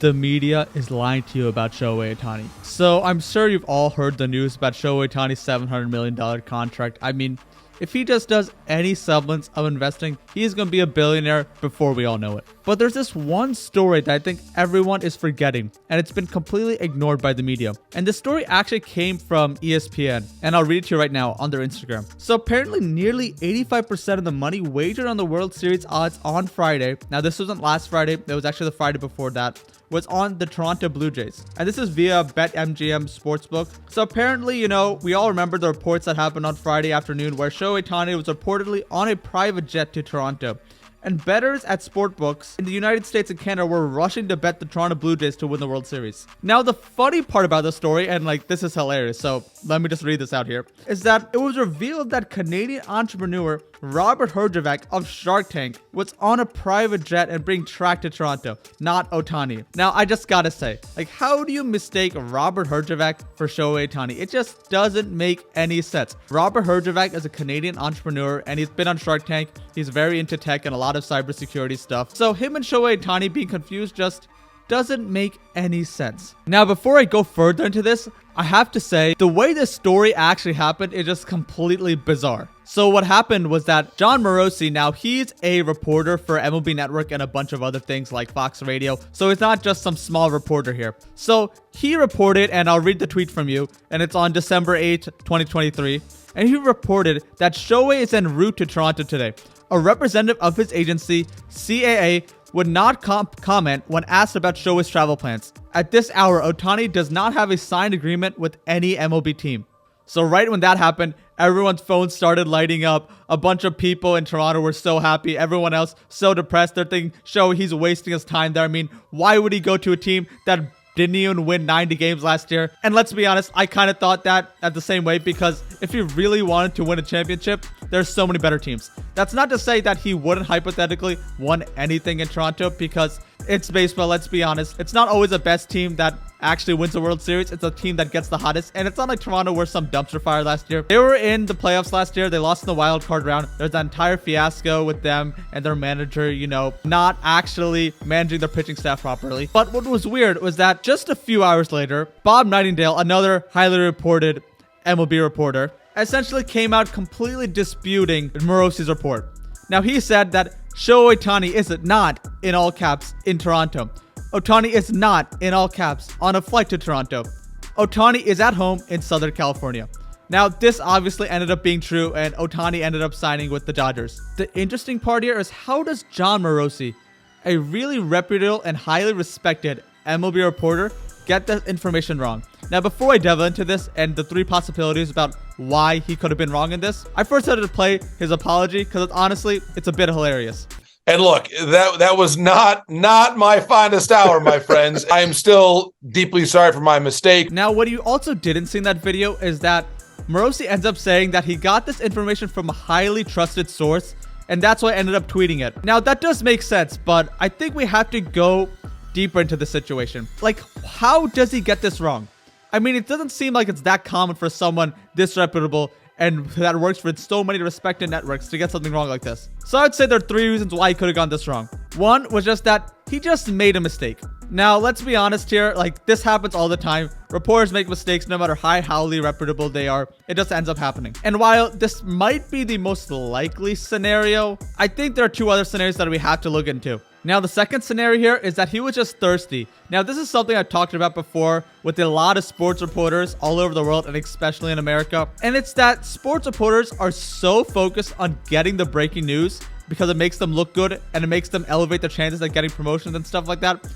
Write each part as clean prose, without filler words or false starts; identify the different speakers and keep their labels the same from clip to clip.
Speaker 1: The media is lying to you about Shohei Ohtani. So I'm sure you've all heard the news about Shohei Ohtani's $700 million contract. I mean, if he just does any semblance of investing, he's going to be a billionaire before we all know it. But there's this one story that I think everyone is forgetting, and it's been completely ignored by the media. And this story actually came from ESPN, and I'll read it to you right now on their Instagram. So apparently nearly 85% of the money wagered on the World Series odds on Friday, now this wasn't last Friday, it was actually the Friday before that, was on the Toronto Blue Jays. And this is via BetMGM Sportsbook. So apparently, we all remember the reports that happened on Friday afternoon where Shohei Ohtani was reportedly on a private jet to Toronto. And bettors at sportbooks in the United States and Canada were rushing to bet the Toronto Blue Jays to win the World Series. Now, the funny part about the story, and this is hilarious, so let me just read this out here, is that it was revealed that Canadian entrepreneur Robert Herjavec of Shark Tank was on a private jet and being tracked to Toronto, not Ohtani. Now, I just gotta say, how do you mistake Robert Herjavec for Shohei Ohtani? It just doesn't make any sense. Robert Herjavec is a Canadian entrepreneur, and he's been on Shark Tank. He's very into tech and a lot of cybersecurity stuff. So him and Shohei Ohtani being confused just doesn't make any sense. Now, before I go further into this, I have to say the way this story actually happened is just completely bizarre. So what happened was that Jon Morosi, now he's a reporter for MLB Network and a bunch of other things like Fox Radio. So it's not just some small reporter here. So he reported, and I'll read the tweet from you, and it's on December 8th, 2023. And he reported that Shohei is en route to Toronto today. A representative of his agency, CAA, would not comment when asked about Shohei's travel plans. At this hour, Ohtani does not have a signed agreement with any MLB team. So right when that happened, everyone's phones started lighting up. A bunch of people in Toronto were so happy. Everyone else so depressed. They're thinking, Shohei, he's wasting his time there. I mean, why would he go to a team that didn't even win 90 games last year? And let's be honest, I kind of thought that at the same way, because if he really wanted to win a championship, there's so many better teams. That's not to say that he wouldn't hypothetically won anything in Toronto, because it's baseball, let's be honest. It's not always the best team that actually wins the World Series. It's a team that gets the hottest. And it's not like Toronto were some dumpster fire last year. They were in the playoffs last year. They lost in the wild card round. There's that entire fiasco with them and their manager, not actually managing their pitching staff properly. But what was weird was that just a few hours later, Bob Nightingale, another highly reported MLB reporter, essentially came out completely disputing Morosi's report. Now, he said that Shohei Ohtani is not, in all caps, in Toronto. Ohtani is not, in all caps, on a flight to Toronto. Ohtani is at home in Southern California. Now, this obviously ended up being true, and Ohtani ended up signing with the Dodgers. The interesting part here is, how does Jon Morosi, a really reputable and highly respected MLB reporter, get that information wrong? Now, before I delve into this and the three possibilities about why he could have been wrong in this, I first had to play his apology, because honestly, it's a bit hilarious.
Speaker 2: And look, that was not my finest hour, my friends. I am still deeply sorry for my mistake.
Speaker 1: Now, what you also didn't see in that video is that Morosi ends up saying that he got this information from a highly trusted source, and that's why I ended up tweeting it. Now, that does make sense, but I think we have to go deeper into the situation. How does he get this wrong? I mean, it doesn't seem like it's that common for someone this reputable and that works for so many respected networks to get something wrong like this. So I'd say there are three reasons why he could have gotten this wrong. One was just that he just made a mistake. Now, let's be honest here, this happens all the time. Reporters make mistakes no matter how highly reputable they are. It just ends up happening. And while this might be the most likely scenario, I think there are two other scenarios that we have to look into. Now, the second scenario here is that he was just thirsty. Now, this is something I've talked about before with a lot of sports reporters all over the world, and especially in America. And it's that sports reporters are so focused on getting the breaking news because it makes them look good and it makes them elevate their chances at getting promotions and stuff like that,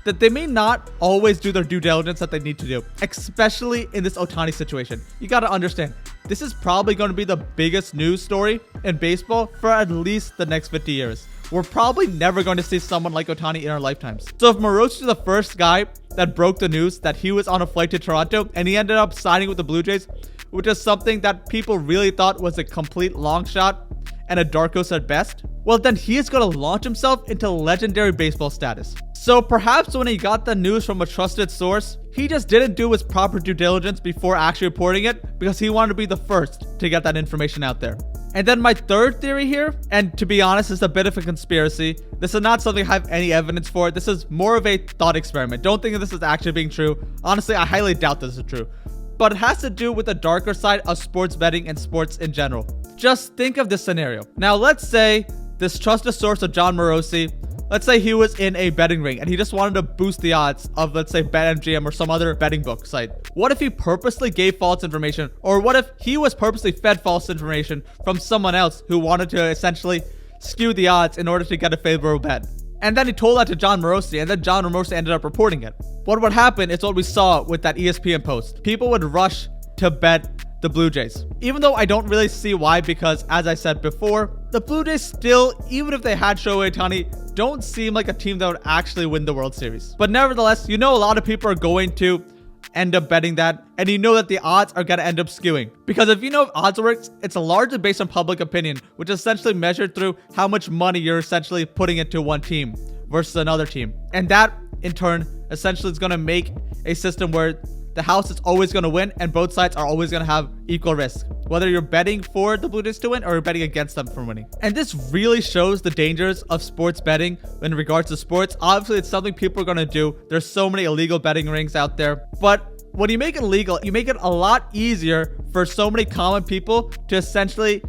Speaker 1: that they may not always do their due diligence that they need to do, especially in this Ohtani situation. You got to understand, this is probably going to be the biggest news story in baseball for at least the next 50 years. We're probably never going to see someone like Ohtani in our lifetimes. So if Morosi is the first guy that broke the news that he was on a flight to Toronto and he ended up signing with the Blue Jays, which is something that people really thought was a complete long shot and a dark horse at best, well, then he is going to launch himself into legendary baseball status. So perhaps when he got the news from a trusted source, he just didn't do his proper due diligence before actually reporting it because he wanted to be the first to get that information out there. And then my third theory here, and to be honest, it's a bit of a conspiracy. This is not something I have any evidence for. This is more of a thought experiment. Don't think this is actually being true. Honestly, I highly doubt this is true. But it has to do with the darker side of sports betting and sports in general. Just think of this scenario. Now, let's say this trusted source of John Morosi, let's say he was in a betting ring and he just wanted to boost the odds of, let's say, BetMGM or some other betting book site. What if he purposely gave false information? Or what if he was purposely fed false information from someone else who wanted to essentially skew the odds in order to get a favorable bet? And then he told that to John Morosi, and then John Morosi ended up reporting it. What would happen is what we saw with that ESPN post. People would rush to bet the Blue Jays. Even though I don't really see why, because as I said before, the Blue Jays still, even if they had Shohei Ohtani, don't seem like a team that would actually win the World Series. But nevertheless, you know a lot of people are going to end up betting that, and you know that the odds are going to end up skewing. Because if you know if odds works, it's largely based on public opinion, which is essentially measured through how much money you're essentially putting into one team versus another team. And that, in turn, essentially is going to make a system where the house is always going to win and both sides are always going to have equal risk, whether you're betting for the Blue Jays to win or you're betting against them from winning. And this really shows the dangers of sports betting in regards to sports. Obviously, it's something people are going to do. There's so many illegal betting rings out there, but when you make it legal, you make it a lot easier for so many common people to essentially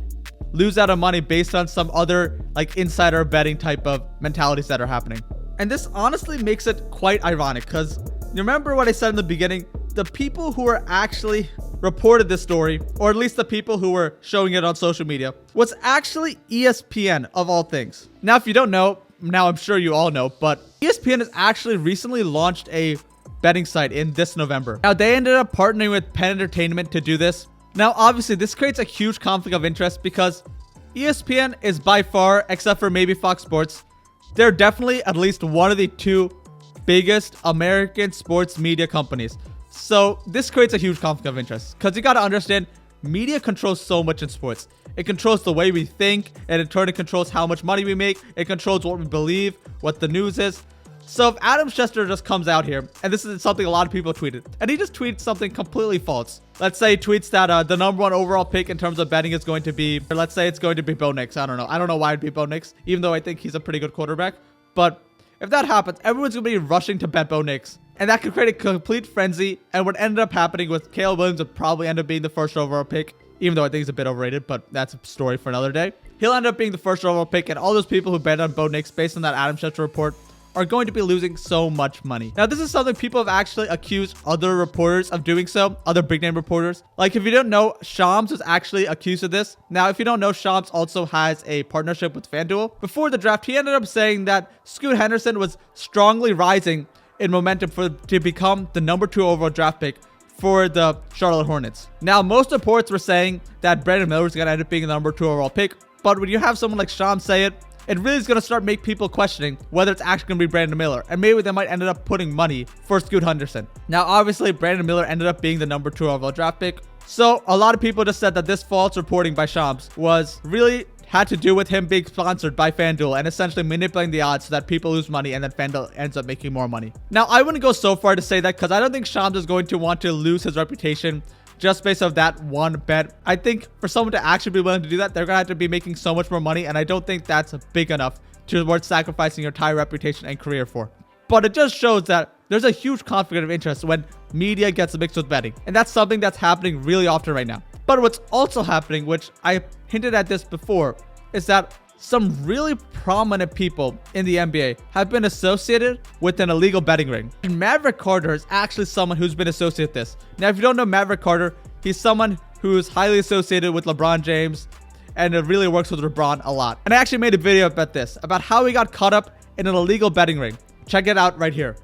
Speaker 1: lose out on money based on some other like insider betting type of mentalities that are happening. And this honestly makes it quite ironic, because remember what I said in the beginning? The people who are actually reported this story, or at least the people who were showing it on social media, was actually ESPN of all things. Now, if you don't know, now I'm sure you all know, but ESPN has actually recently launched a betting site in this November. Now, they ended up partnering with Penn Entertainment to do this. Now, obviously, this creates a huge conflict of interest because ESPN is by far, except for maybe Fox Sports, they're definitely at least one of the two biggest American sports media companies. So this creates a huge conflict of interest, because you got to understand, media controls so much in sports. It controls the way we think, and in turn it controls how much money we make. It controls what we believe, what the news is. So if Adam Schefter just comes out here, and this is something a lot of people tweeted, and he just tweets something completely false. Let's say he tweets that the number one overall pick in terms of betting is going to be, or let's say it's going to be Bo Nix. I don't know why it'd be Bo Nix, even though I think he's a pretty good quarterback. But if that happens, everyone's going to be rushing to bet Bo Nix. And that could create a complete frenzy. And what ended up happening with Caleb Williams would probably end up being the first overall pick, even though I think he's a bit overrated, but that's a story for another day. He'll end up being the first overall pick, and all those people who bet on Bo Nix based on that Adam Schefter report are going to be losing so much money. Now, this is something people have actually accused other reporters of doing so, other big name reporters. Like, if you don't know, Shams was actually accused of this. Now, if you don't know, Shams also has a partnership with FanDuel. Before the draft, he ended up saying that Scoot Henderson was strongly rising in momentum to become the number 2 overall draft pick for the Charlotte Hornets. Now, most reports were saying that Brandon Miller is going to end up being the number 2 overall pick, but when you have someone like Shams say it, it really is going to start make people questioning whether it's actually going to be Brandon Miller, and maybe they might end up putting money for Scoot Henderson. Now, obviously, Brandon Miller ended up being the number 2 overall draft pick, so a lot of people just said that this false reporting by Shams was really had to do with him being sponsored by FanDuel and essentially manipulating the odds so that people lose money and then FanDuel ends up making more money. Now, I wouldn't go so far to say that, because I don't think Shams is going to want to lose his reputation just based off that one bet. I think for someone to actually be willing to do that, they're going to have to be making so much more money, and I don't think that's big enough towards sacrificing your entire reputation and career for. But it just shows that there's a huge conflict of interest when media gets mixed with betting, and that's something that's happening really often right now. But what's also happening, which I hinted at this before, is that some really prominent people in the NBA have been associated with an illegal betting ring. And Maverick Carter is actually someone who's been associated with this. Now, if you don't know Maverick Carter, he's someone who's highly associated with LeBron James, and it really works with LeBron a lot. And I actually made a video about this, about how he got caught up in an illegal betting ring. Check it out right here.